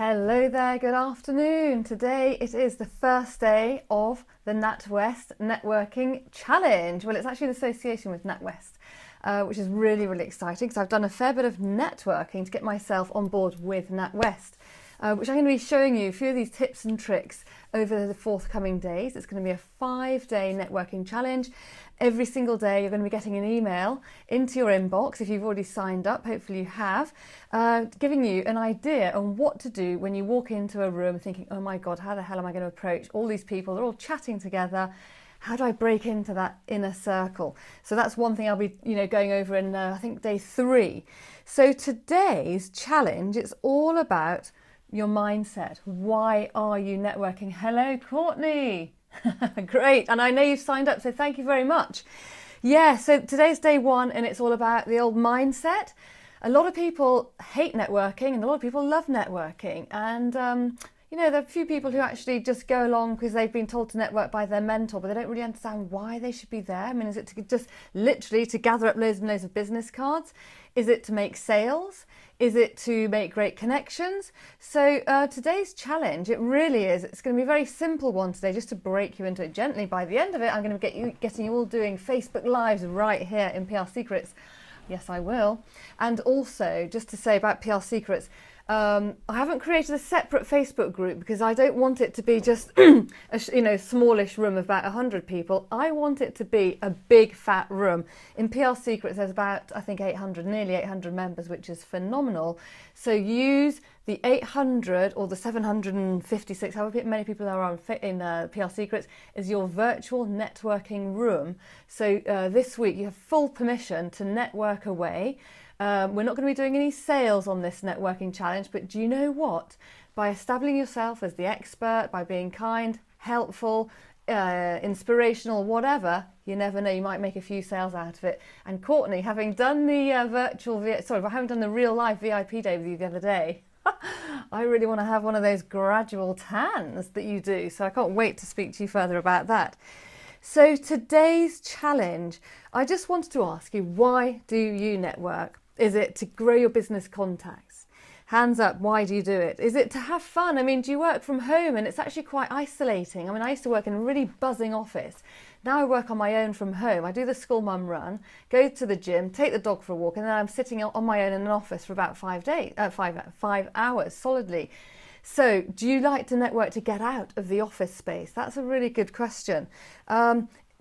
Hello there, good afternoon. Today it is the first day of the NatWest Networking Challenge. Well, it's actually an association with NatWest, which is really, really exciting because I've done a fair bit of networking to get myself on board with NatWest, which I'm going to be showing you a few of these tips and tricks over the forthcoming days. It's going to be a 5-day networking challenge. Every single day you're going to be getting an email into your inbox if you've already signed up, hopefully you have, giving you an idea on what to do when you walk into a room thinking, oh my God, how the hell am I going to approach all these people? They're all chatting together. How do I break into that inner circle? So that's one thing I'll be going over in, I think, day 3. So today's challenge, it's all about your mindset. Why are you networking? Hello, Courtney. Great. And I know you've signed up, so thank you very much. Yeah, so today's day 1 and it's all about the old mindset. A lot of people hate networking and a lot of people love networking. And, there are a few people who actually just go along because they've been told to network by their mentor, but they don't really understand why they should be there. I mean, is it to just literally to gather up loads and loads of business cards? Is it to make sales? Is it to make great connections? So today's challenge, it really is. It's going to be a very simple one today, just to break you into it gently. By the end of it, I'm going to getting you all doing Facebook Lives right here in PR Secrets. Yes, I will. And also, just to say about PR Secrets, I haven't created a separate Facebook group because I don't want it to be just a smallish room of about 100 people. I want it to be a big fat room. In PR Secrets there's about, I think, nearly 800 members, which is phenomenal. So use the 800 or the 756, however many people there are in PR Secrets, is your virtual networking room. So this week you have full permission to network away. We're not going to be doing any sales on this networking challenge, but do you know what? By establishing yourself as the expert, by being kind, helpful, inspirational, whatever, you never know, you might make a few sales out of it. And Courtney, having done the having done the real life VIP day with you the other day, I really want to have one of those gradual tans that you do. So I can't wait to speak to you further about that. So today's challenge, I just wanted to ask you, why do you network? Is it to grow your business contacts? Hands up, why do you do it? Is it to have fun? I mean, do you work from home and it's actually quite isolating? I mean, I used to work in a really buzzing office. Now I work on my own from home. I do the school mum run, go to the gym, take the dog for a walk, and then I'm sitting on my own in an office for about 5 hours solidly. So do you like to network to get out of the office space? That's a really good question.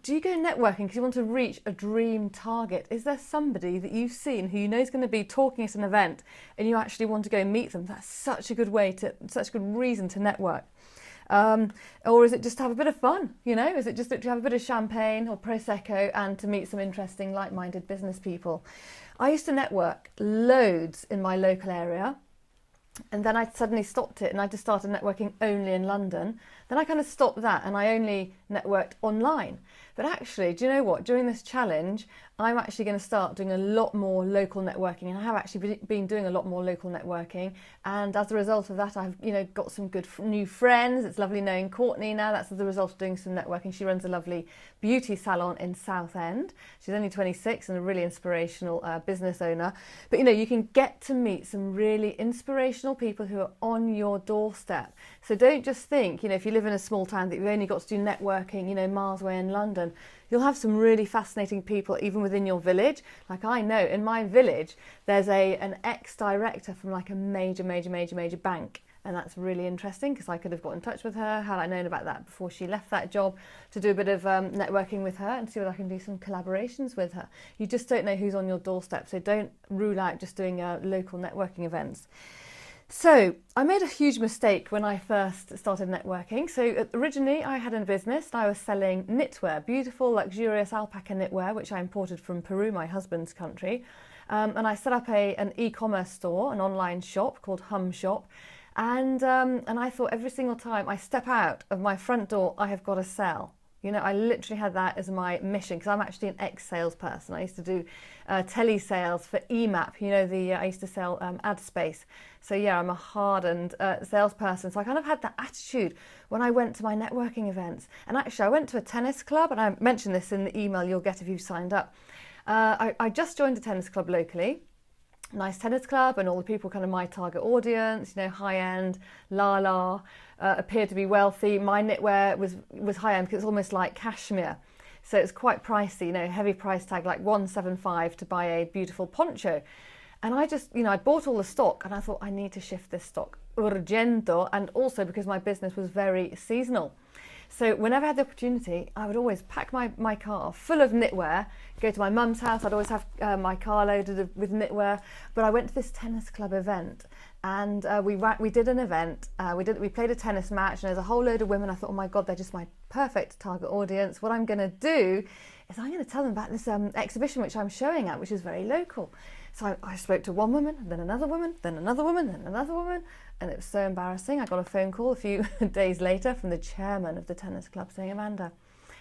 Do you go networking because you want to reach a dream target? Is there somebody that you've seen who you know is going to be talking at an event and you actually want to go meet them? That's such a good reason to network. Or is it just to have a bit of fun? Is it just to have a bit of champagne or Prosecco and to meet some interesting like-minded business people? I used to network loads in my local area. And then I suddenly stopped it and I just started networking only in London. Then I kind of stopped that and I only networked online. But actually, do you know what? During this challenge, I'm actually going to start doing a lot more local networking, and I have actually been doing a lot more local networking. And as a result of that, I've got some good new friends. It's lovely knowing Courtney now. That's as a result of doing some networking. She runs a lovely beauty salon in Southend. She's only 26 and a really inspirational business owner. But you can get to meet some really inspirational people who are on your doorstep. So don't just think, if you live in a small town, that you've only got to do networking, miles away in London. You'll have some really fascinating people even within your village. Like I know in my village, there's an ex-director from like a major bank. And that's really interesting because I could have got in touch with her had I known about that before she left that job, to do a bit of networking with her and see whether I can do some collaborations with her. You just don't know who's on your doorstep, so don't rule out just doing local networking events. So I made a huge mistake when I first started networking. So originally I had a business and I was selling knitwear, beautiful, luxurious alpaca knitwear, which I imported from Peru, my husband's country. And I set up an e-commerce store, an online shop called Hum Shop. And I thought every single time I step out of my front door, I have got to sell. I literally had that as my mission because I'm actually an ex-salesperson. I used to do telesales for EMAP. I used to sell ad space. So yeah, I'm a hardened salesperson. So I kind of had that attitude when I went to my networking events. And actually, I went to a tennis club, and I mentioned this in the email you'll get if you've signed up. I just joined a tennis club locally. nice tennis club, and all the people kind of my target audience, you know, high end, appeared to be wealthy. My knitwear was high end because it's almost like cashmere. So it's quite pricey, you know, heavy price tag, like 175 to buy a beautiful poncho. And I just, you know, I bought all the stock and I thought I need to shift this stock urgento, and also because my business was very seasonal. So whenever I had the opportunity, I would always pack my car full of knitwear, go to my mum's house. I'd always have my car loaded with knitwear. But I went to this tennis club event, and we did an event. We played a tennis match, and there's a whole load of women. I thought, oh my God, they're just my perfect target audience. What I'm going to do is I'm going to tell them about this exhibition which I'm showing at, which is very local. So I spoke to one woman, then another woman, then another woman, then another woman, and it was so embarrassing. I got a phone call a few days later from the chairman of the tennis club saying, Amanda,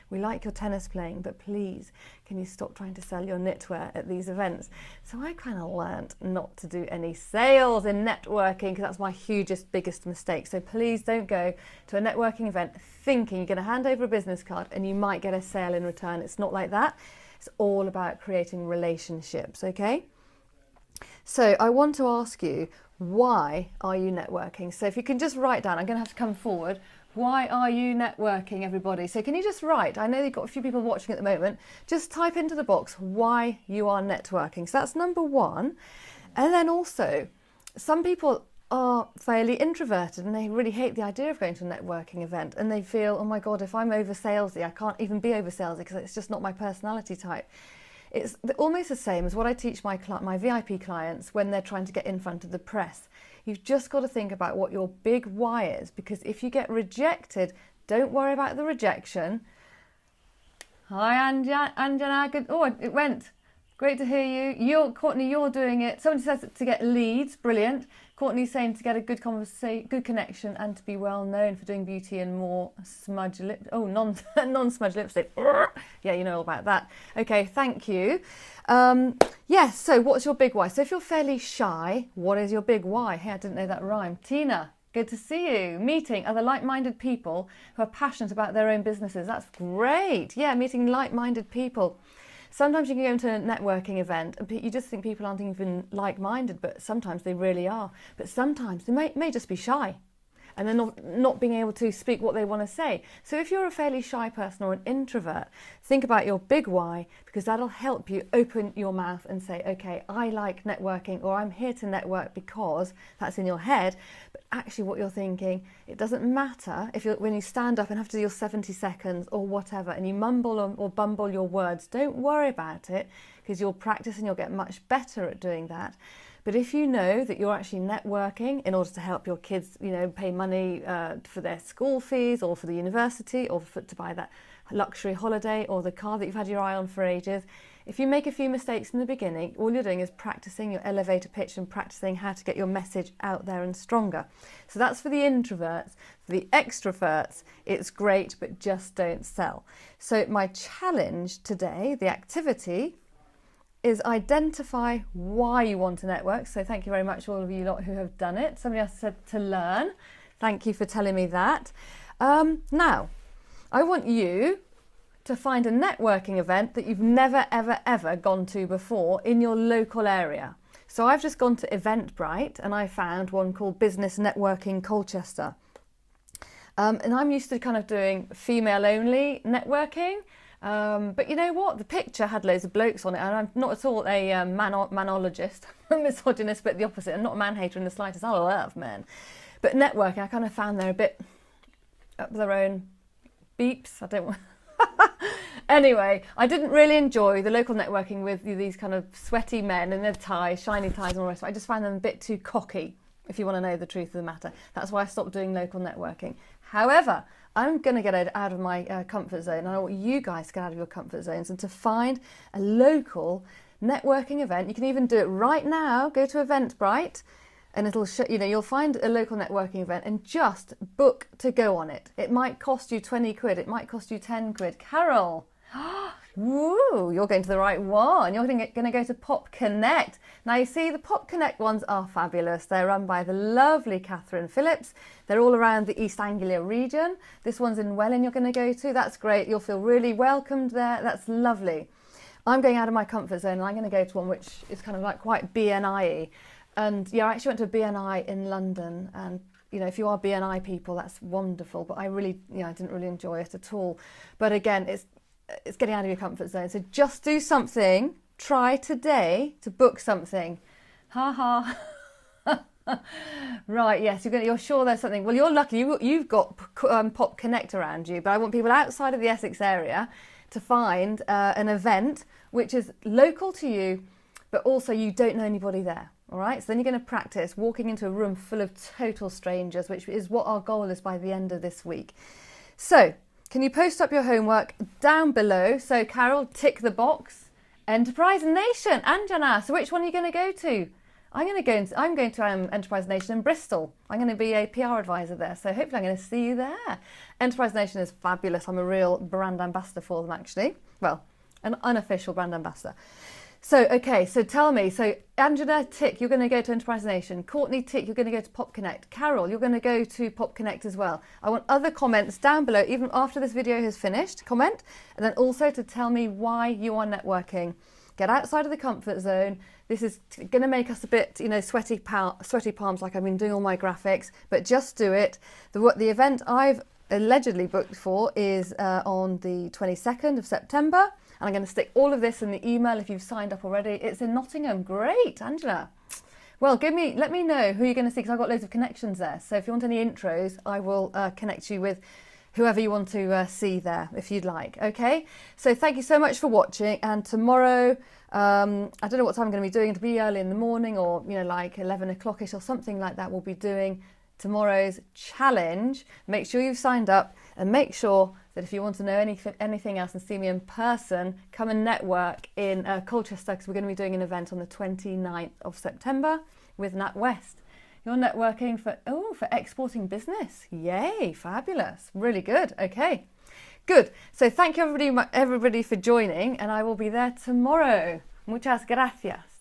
we like your tennis playing, but please, can you stop trying to sell your knitwear at these events? So I kind of learnt not to do any sales in networking, because that's my biggest mistake. So please don't go to a networking event thinking you're going to hand over a business card and you might get a sale in return. It's not like that. It's all about creating relationships, okay? So I want to ask you, why are you networking? So if you can just write down, I'm going to have to come forward. Why are you networking, everybody? So can you just write? I know you've got a few people watching at the moment. Just type into the box why you are networking. So that's number one. And then also, some people are fairly introverted and they really hate the idea of going to a networking event, and they feel, oh my God, if I'm over salesy, I can't even be over salesy because it's just not my personality type. It's almost the same as what I teach my VIP clients when they're trying to get in front of the press. You've just got to think about what your big why is, because if you get rejected, don't worry about the rejection. Hi, Anjana. Good. Oh, it went. Great to hear you. Courtney, you're doing it. Somebody says to get leads. Brilliant. Courtney's saying to get a good conversation, good connection, and to be well known for doing beauty and more smudge lip. Oh, non-smudge lipstick. Yeah, you know all about that. Okay, thank you. Yes. So, what's your big why? So, if you're fairly shy, what is your big why? Hey, I didn't know that rhymed. Tina, good to see you. Meeting other like-minded people who are passionate about their own businesses. That's great. Yeah, meeting like-minded people. Sometimes you can go into a networking event and you just think people aren't even like-minded, but sometimes they really are. But sometimes they may just be shy, and they're not being able to speak what they want to say. So if you're a fairly shy person or an introvert, think about your big why, because that'll help you open your mouth and say, okay, I like networking, or I'm here to network, because that's in your head. But actually what you're thinking, it doesn't matter if when you stand up and have to do your 70 seconds or whatever, and you mumble or bumble your words, don't worry about it, because you'll practice and you'll get much better at doing that. But if you know that you're actually networking in order to help your kids, you know, pay money for their school fees, or for the university, or to buy that luxury holiday, or the car that you've had your eye on for ages, if you make a few mistakes in the beginning, all you're doing is practicing your elevator pitch and practicing how to get your message out there and stronger. So that's for the introverts. For the extroverts, it's great, but just don't sell. So my challenge today, the activity, is identify why you want to network. So thank you very much, all of you lot who have done it. Somebody else said to learn. Thank you for telling me that. Now, I want you to find a networking event that you've never, ever, ever gone to before in your local area. So I've just gone to Eventbrite and I found one called Business Networking Colchester. And I'm used to kind of doing female-only networking. But you know what? The picture had loads of blokes on it, and I'm not at all a manologist, a misogynist, but the opposite. I'm not a man-hater in the slightest. I love men. But networking, I kind of found they're a bit up their own beeps. I don't want... Anyway, I didn't really enjoy the local networking with these kind of sweaty men in their ties, shiny ties and all the rest. I just find them a bit too cocky, if you want to know the truth of the matter. That's why I stopped doing local networking. However, I'm going to get out of my comfort zone, and I want you guys to get out of your comfort zones and to find a local networking event. You can even do it right now. Go to Eventbrite and it'll show, you know, you'll find a local networking event and just book to go on it. It might cost you 20 quid. It might cost you 10 quid. Carol, woo, you're going to the right one. You're going to go to Pop Connect. Now, you see, the Pop Connect ones are fabulous. They're run by the lovely Catherine Phillips. They're all around the East Anglia region. This one's in Welling you're going to go to. That's great. You'll feel really welcomed there. That's lovely. I'm going out of my comfort zone and I'm going to go to one which is kind of like quite BNI-y. And yeah, I actually went to a BNI in London, and you know, if you are BNI people, that's wonderful, but I didn't really enjoy it at all. But again, it's getting out of your comfort zone. So just do something. Try today to book something. Ha ha. Right, yes, you're sure there's something. Well, you're lucky. You've got Pop Connect around you, but I want people outside of the Essex area to find an event which is local to you, but also you don't know anybody there. All right, so then you're going to practice walking into a room full of total strangers, which is what our goal is by the end of this week. So can you post up your homework down below? So Carol, tick the box. Enterprise Nation, Anjana. So which one are you going to go to? I'm going to Enterprise Nation in Bristol. I'm going to be a PR advisor there, so hopefully I'm going to see you there. Enterprise Nation is fabulous. I'm a real brand ambassador for them, actually. Well, an unofficial brand ambassador. So, okay, so tell me. So, Angela, tick, you're going to go to Enterprise Nation. Courtney, tick, you're going to go to Pop Connect. Carol, you're going to go to Pop Connect as well. I want other comments down below, even after this video has finished. Comment, and then also to tell me why you are networking. Get outside of the comfort zone. This is going to make us a bit, sweaty palms, like I've been doing all my graphics, but just do it. The event I've allegedly booked for is on the 22nd of September, and I'm going to stick all of this in the email if you've signed up already. It's in Nottingham. Great, Angela. Well, let me know who you're going to see, because I've got loads of connections there. So if you want any intros, I will connect you with whoever you want to see there, if you'd like. Okay, so thank you so much for watching, and tomorrow, I don't know what time I'm going to be doing. It'll be early in the morning, or like 11 o'clock-ish or something like that. We'll be doing tomorrow's challenge. Make sure you've signed up, and make sure that if you want to know anything else and see me in person, come and network in Colchester, because we're going to be doing an event on the 29th of September with NatWest. You're networking for exporting business. Yay, fabulous. Really good. Okay, good. So thank you everybody for joining, and I will be there tomorrow. Muchas gracias.